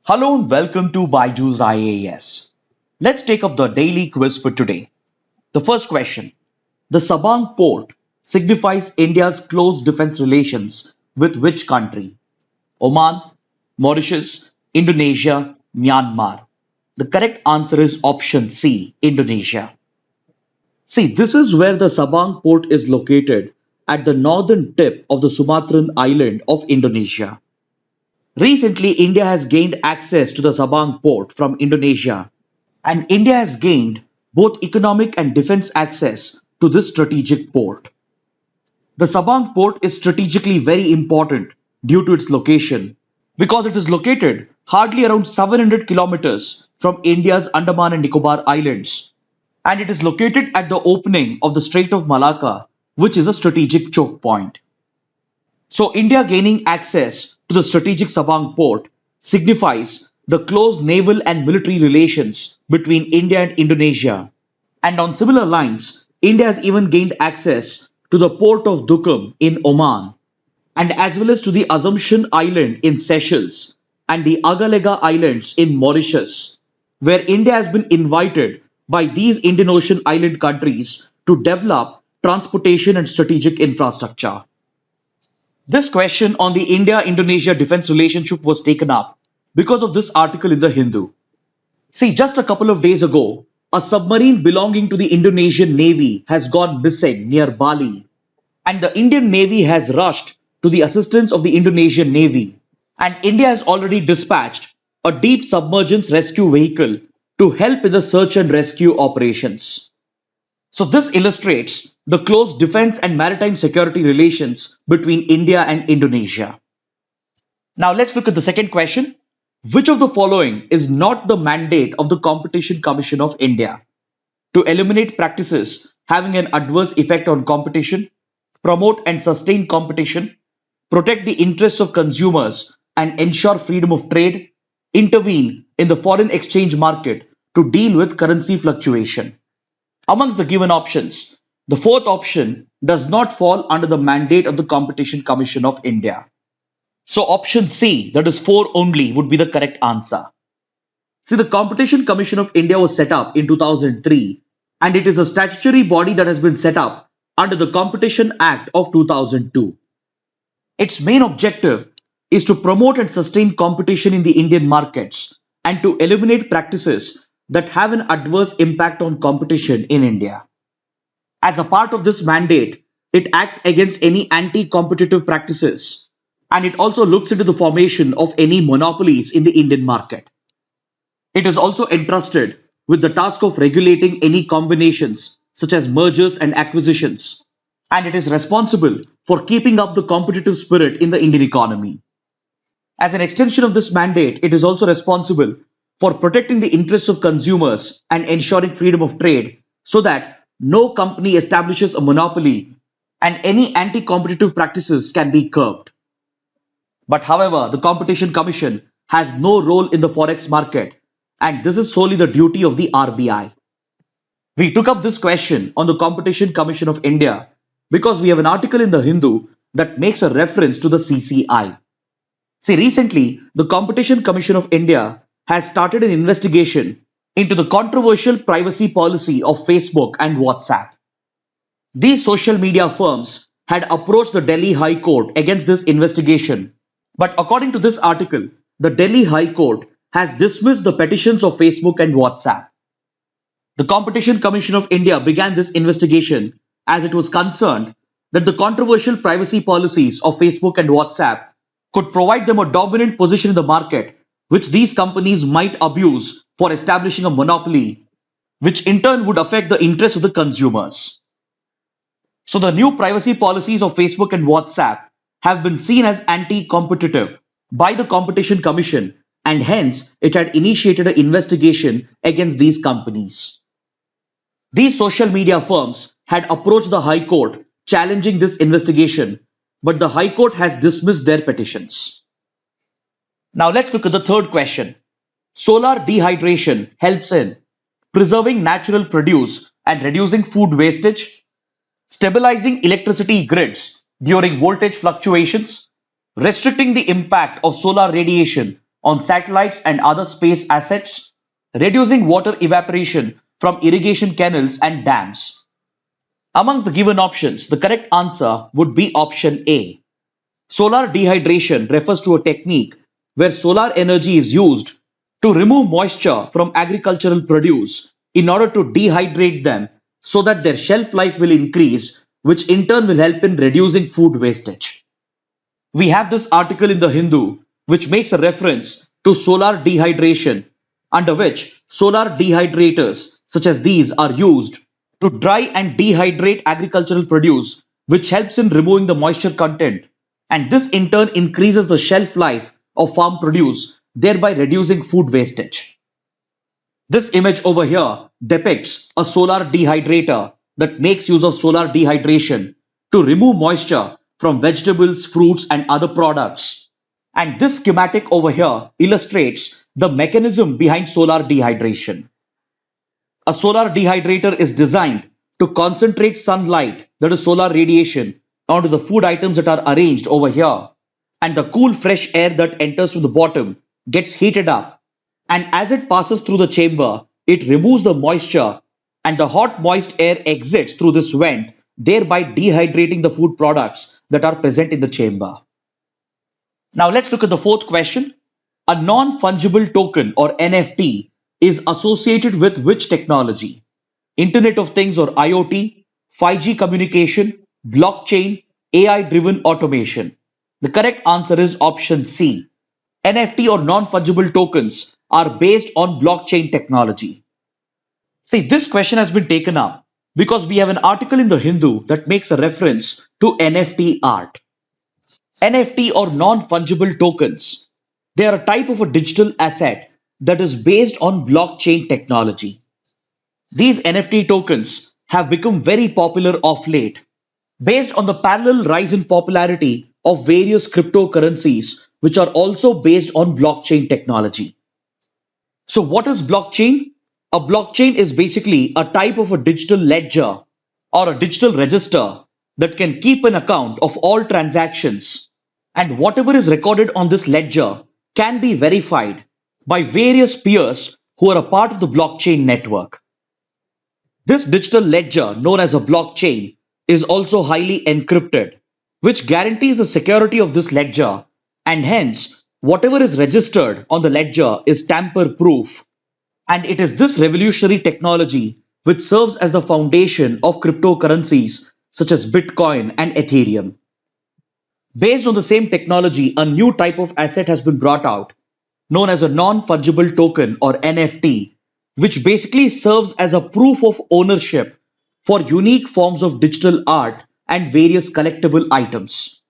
Hello and welcome to Baiju's IAS. Let's take up the daily quiz for today. The first question. The Sabang port signifies India's close defense relations with which country? Oman, Mauritius, Indonesia, Myanmar. The correct answer is option C, Indonesia. See, this is where the Sabang port is located at the northern tip of the Sumatran island of Indonesia. Recently, India has gained access to the Sabang port from Indonesia, and India has gained both economic and defense access to this strategic port. The Sabang port is strategically very important due to its location because it is located hardly around 700 kilometers from India's Andaman and Nicobar Islands, and it is located at the opening of the Strait of Malacca, which is a strategic choke point. So India gaining access to the strategic Sabang port signifies the close naval and military relations between India and Indonesia. And on similar lines, India has even gained access to the port of Duqm in Oman, and as well as to the Assumption Island in Seychelles and the Agalega Islands in Mauritius, where India has been invited by these Indian Ocean island countries to develop transportation and strategic infrastructure. This question on the India Indonesia defense relationship was taken up because of this article in the Hindu. See, just a couple of days ago, a submarine belonging to the Indonesian Navy has gone missing near Bali, and the Indian Navy has rushed to the assistance of the Indonesian Navy, and India has already dispatched a deep submergence rescue vehicle to help in the search and rescue operations. So this illustrates the close defense and maritime security relations between India and Indonesia. Now let's look at the second question. Which of the following is not the mandate of the Competition Commission of India? To eliminate practices having an adverse effect on competition, promote and sustain competition, protect the interests of consumers and ensure freedom of trade, intervene in the foreign exchange market to deal with currency fluctuation. Amongst the given options, the fourth option does not fall under the mandate of the Competition Commission of India. So option C, that is 4 only, would be the correct answer. See, the Competition Commission of India was set up in 2003, and it is a statutory body that has been set up under the Competition Act of 2002. Its main objective is to promote and sustain competition in the Indian markets and to eliminate practices that have an adverse impact on competition in India. As a part of this mandate, it acts against any anti-competitive practices, and it also looks into the formation of any monopolies in the Indian market. It is also entrusted with the task of regulating any combinations such as mergers and acquisitions, and it is responsible for keeping up the competitive spirit in the Indian economy. As an extension of this mandate, it is also responsible for protecting the interests of consumers and ensuring freedom of trade so that no company establishes a monopoly and any anti-competitive practices can be curbed. But however, the Competition Commission has no role in the forex market, and this is solely the duty of the RBI. We took up this question on the Competition Commission of India because we have an article in the Hindu that makes a reference to the CCI. See, recently, the Competition Commission of India has started an investigation into the controversial privacy policy of Facebook and WhatsApp. These social media firms had approached the Delhi High Court against this investigation, but according to this article, the Delhi High Court has dismissed the petitions of Facebook and WhatsApp. The Competition Commission of India began this investigation as it was concerned that the controversial privacy policies of Facebook and WhatsApp could provide them a dominant position in the market, which these companies might abuse for establishing a monopoly, which in turn would affect the interests of the consumers. So the new privacy policies of Facebook and WhatsApp have been seen as anti-competitive by the Competition Commission, and hence it had initiated an investigation against these companies. These social media firms had approached the High Court challenging this investigation, but the High Court has dismissed their petitions. Now let's look at the third question. Solar dehydration helps in preserving natural produce and reducing food wastage, stabilizing electricity grids during voltage fluctuations, restricting the impact of solar radiation on satellites and other space assets, reducing water evaporation from irrigation canals and dams. Amongst the given options, the correct answer would be option A. Solar dehydration refers to a technique where solar energy is used to remove moisture from agricultural produce in order to dehydrate them so that their shelf life will increase, which in turn will help in reducing food wastage. We have this article in the Hindu which makes a reference to solar dehydration, under which solar dehydrators such as these are used to dry and dehydrate agricultural produce, which helps in removing the moisture content, and this in turn increases the shelf life of farm produce, thereby reducing food wastage. This image over here depicts a solar dehydrator that makes use of solar dehydration to remove moisture from vegetables, fruits, and other products. And this schematic over here illustrates the mechanism behind solar dehydration. A solar dehydrator is designed to concentrate sunlight, that is solar radiation, onto the food items that are arranged over here. And the cool fresh air that enters from the bottom gets heated up. And as it passes through the chamber, it removes the moisture and the hot moist air exits through this vent, thereby dehydrating the food products that are present in the chamber. Now let's look at the fourth question. A non-fungible token or NFT is associated with which technology? Internet of Things or IoT, 5G communication, blockchain, AI-driven automation. The correct answer is option C. NFT or non-fungible tokens are based on blockchain technology. See, this question has been taken up because we have an article in the Hindu that makes a reference to NFT art. NFT or non-fungible tokens. They are a type of a digital asset that is based on blockchain technology. These NFT tokens have become very popular of late, based on the parallel rise in popularity of various cryptocurrencies, which are also based on blockchain technology. So, what is blockchain? A blockchain is basically a type of a digital ledger or a digital register that can keep an account of all transactions, and whatever is recorded on this ledger can be verified by various peers who are a part of the blockchain network. This digital ledger, known as a blockchain, is also highly encrypted, which guarantees the security of this ledger, and hence, whatever is registered on the ledger is tamper proof. And it is this revolutionary technology which serves as the foundation of cryptocurrencies such as Bitcoin and Ethereum. Based on the same technology, a new type of asset has been brought out, known as a non-fungible token or NFT, which basically serves as a proof of ownership for unique forms of digital art and various collectible items.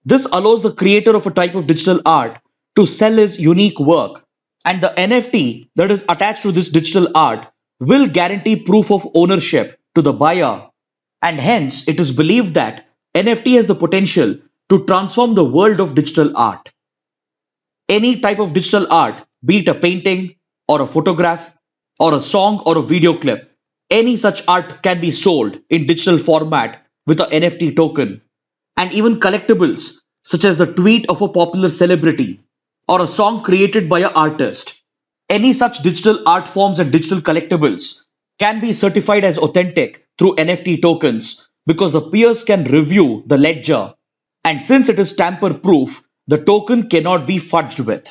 This allows the creator of a type of digital art to sell his unique work, and the NFT that is attached to this digital art will guarantee proof of ownership to the buyer, and hence it is believed that NFT has the potential to transform the world of digital art. Any type of digital art, be it a painting or a photograph or a song or a video clip, any such art can be sold in digital format with a NFT token. And even collectibles such as the tweet of a popular celebrity or a song created by an artist. Any such digital art forms and digital collectibles can be certified as authentic through NFT tokens because the peers can review the ledger, and since it is tamper proof, the token cannot be fudged with.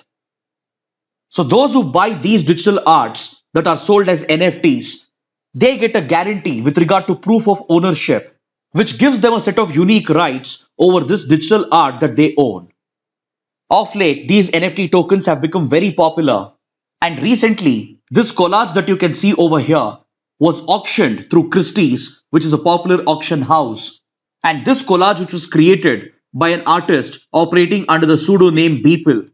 So those who buy these digital arts that are sold as NFTs, they get a guarantee with regard to proof of ownership, which gives them a set of unique rights over this digital art that they own. Of late, these NFT tokens have become very popular, and recently, this collage that you can see over here was auctioned through Christie's, which is a popular auction house. And this collage, which was created by an artist operating under the pseudonym Beeple,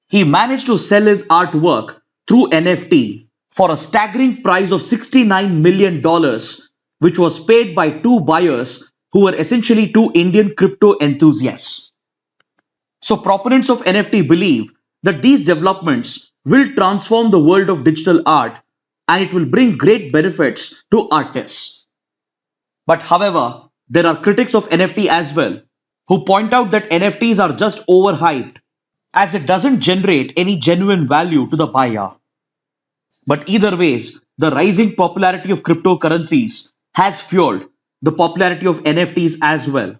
he managed to sell his artwork through NFT for a staggering price of $69 million, which was paid by two buyers who were essentially two Indian crypto enthusiasts. So proponents of NFT believe that these developments will transform the world of digital art and it will bring great benefits to artists. But however, there are critics of NFT as well who point out that NFTs are just overhyped as it doesn't generate any genuine value to the buyer. But either ways, the rising popularity of cryptocurrencies has fueled the popularity of NFTs as well.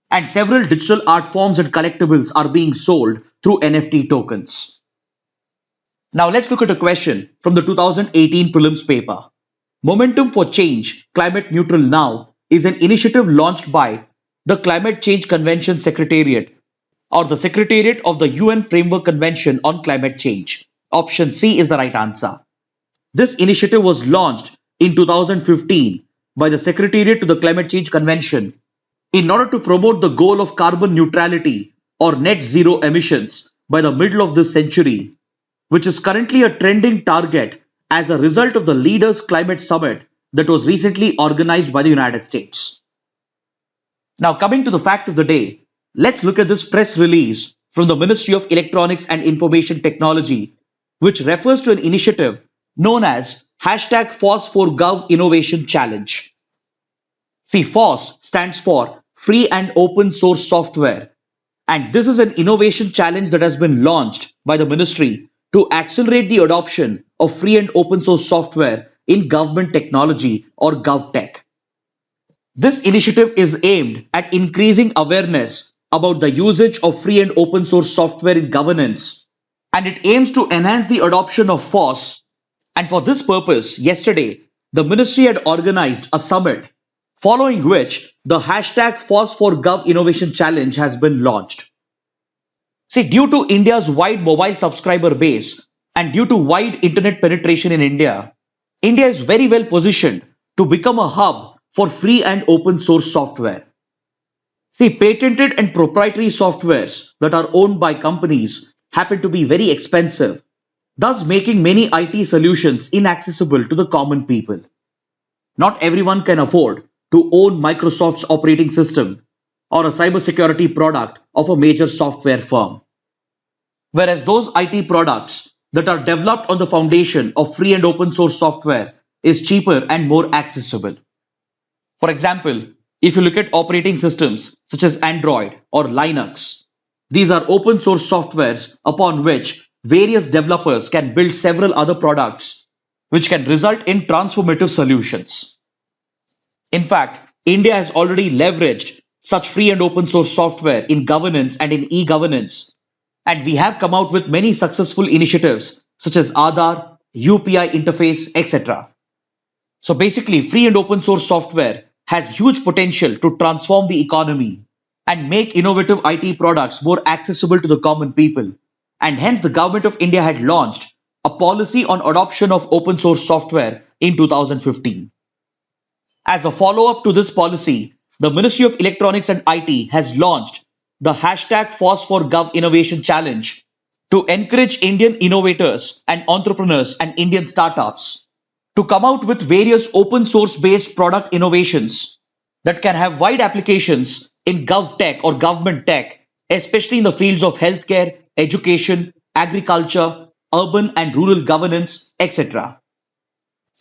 And several digital art forms and collectibles are being sold through NFT tokens. Now let's look at a question from the 2018 prelims paper. Momentum for Change, Climate Neutral Now is an initiative launched by the Climate Change Convention Secretariat or the Secretariat of the UN Framework Convention on Climate Change. Option C is the right answer. This initiative was launched in 2015 by the Secretariat to the Climate Change Convention in order to promote the goal of carbon neutrality or net zero emissions by the middle of this century, which is currently a trending target as a result of the Leaders Climate Summit that was recently organized by the United States. Now, coming to the fact of the day, let's look at this press release from the Ministry of Electronics and Information Technology, which refers to an initiative known as hashtag FOSS4Gov Innovation Challenge. See, FOSS stands for Free and Open Source Software, and this is an innovation challenge that has been launched by the ministry to accelerate the adoption of free and open source software in government technology or GovTech. This initiative is aimed at increasing awareness about the usage of free and open source software in governance, and it aims to enhance the adoption of FOSS. And for this purpose, yesterday, the ministry had organized a summit, following which the hashtag FOSS4Gov Innovation Challenge has been launched. See, due to India's wide mobile subscriber base and due to wide internet penetration in India, India is very well positioned to become a hub for free and open source software. See, patented and proprietary softwares that are owned by companies happen to be very expensive, thus making many IT solutions inaccessible to the common people. Not everyone can afford to own Microsoft's operating system or a cybersecurity product of a major software firm. Whereas those IT products that are developed on the foundation of free and open source software is cheaper and more accessible. For example, if you look at operating systems such as Android or Linux, these are open source softwares upon which various developers can build several other products, which can result in transformative solutions. In fact, India has already leveraged such free and open source software in governance and in e-governance, and we have come out with many successful initiatives such as Aadhaar, UPI interface, etc. So basically, free and open source software has huge potential to transform the economy and make innovative IT products more accessible to the common people. And hence the government of India had launched a policy on adoption of open source software in 2015. As a follow-up to this policy, the Ministry of Electronics and IT has launched the hashtag FOSS4Gov Innovation Challenge to encourage Indian innovators and entrepreneurs and Indian startups to come out with various open source based product innovations that can have wide applications in GovTech or government tech, especially in the fields of healthcare, education, agriculture, urban and rural governance, etc.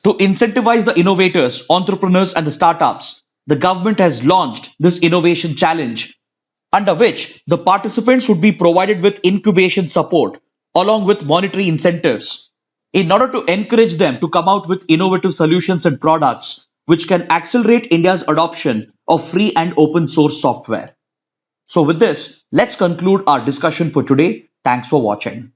To incentivize the innovators, entrepreneurs, and the startups, the government has launched this innovation challenge, under which the participants would be provided with incubation support along with monetary incentives in order to encourage them to come out with innovative solutions and products which can accelerate India's adoption of free and open source software. So with this, let's conclude our discussion for today. Thanks for watching.